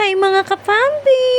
Hi mga kapambi!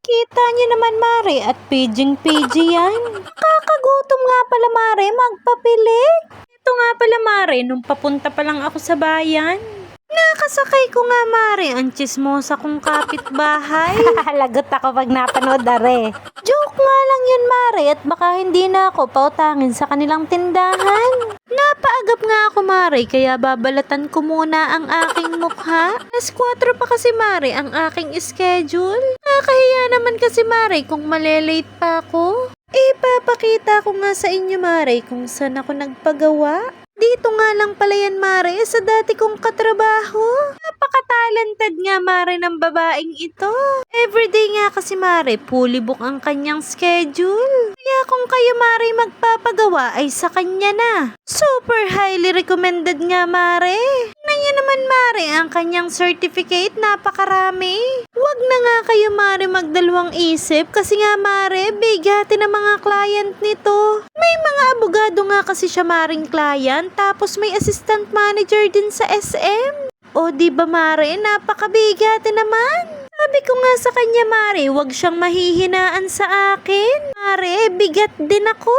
Kita niyo naman Mare at pidging-pidgy yan. Kakagutom nga pala Mare, magpapili. Ito nga pala Mare, nung papunta pa lang ako sa bayan. Nakasakay ko nga Mare, ang tsismosa kong kapitbahay. Lagot ako pag napanood are. Joke nga lang yun Mare at baka hindi na ako pautangin sa kanilang tindahan. Napaagap nga ako Mare, kaya babalatan ko muna ang aking mukha. Alas 4 pa kasi Mare ang aking schedule. Nakakahiya naman kasi Mare kung malelate pa ako. Ipapakita ko nga sa inyo Mare kung saan ako nagpagawa. Dito nga lang pala yan Mare sa dati kong katrabaho. Napaka-talented nga Mare ng babaeng ito. Everyday nga kasi Mare, fully book ang kanyang schedule. Kaya kung kayo Mare magpapagawa ay sa kanya na. Super highly recommended nga Mare. Tingnan niyo naman Mare ang kanyang certificate, napakarami. Huwag na nga kayo Mare magdalawang isip kasi nga Mare, bigati ng mga client nito. May mga abogado nga kasi siya Maring client, tapos may assistant manager din sa SM. O di ba Mare, napakabigati naman. Sabi ko nga sa kanya Mare, huwag siyang mahihinaan sa akin. Mare, bigat din ako.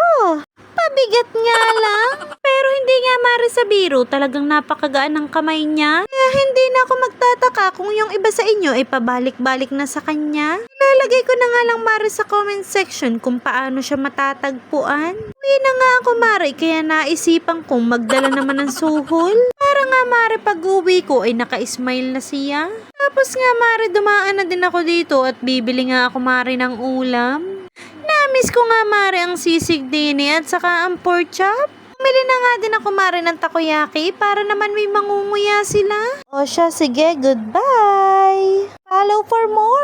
Pabigat nga lang. Pero hindi nga Mare sa biro, talagang napakagaan ng kamay niya. Kaya hindi na ako magtataka kung yung iba sa inyo ay pabalik-balik na sa kanya. Lalagay ko na nga lang Mare sa comment section kung paano siya matatagpuan. Uwi na nga ako Mare, kaya naisipan kong magdala naman ng suhol. Para nga Mare pag uwi ko ay naka-smile na siya. Tapos nga Mare, dumaan na din ako dito at bibili nga ako Mare ng ulam. Namiss ko nga Mare ang sisig dini at saka ang pork chop. Bumili na nga din ako Mare ng takoyaki para naman may mangunguya sila. O siya, sige, goodbye. Follow for more.